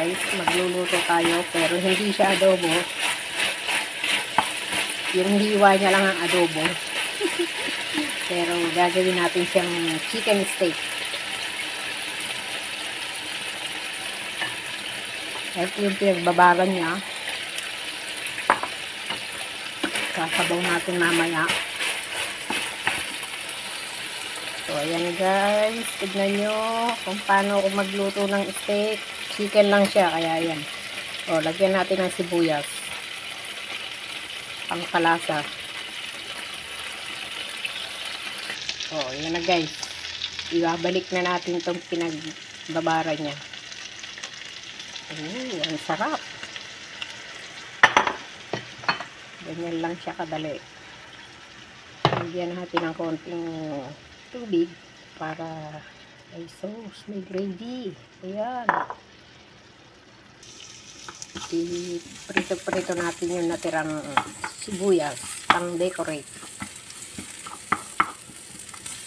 guys, magluluto tayo pero hindi siya adobo. Yung hiwa niya lang ang adobo. Pero gagawin natin siyang chicken steak. Ito yung pinagbabaran niya. Sasabaw natin mamaya. So, ayan guys. Tignan nyo kung paano ako magluto ng steak. Chicken lang siya, kaya ayan. O, lagyan natin ng sibuyas. Pangkalasa. O, ayan na guys. Ibabalik na natin itong pinagbabaran niya. Ang sarap. Ganyan lang siya kadali. Lagyan natin ng konting tubig para may sauce, may gravy. Ayan. I-prito-prito natin yung natirang sibuyas pang decorate.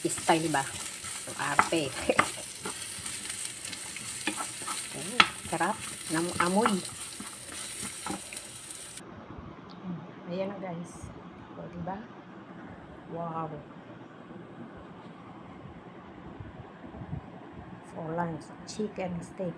Style ba? Ang arte. Sarap ng amoy. Ayan na guys. O, diba? Wow. For lunch, chicken steak.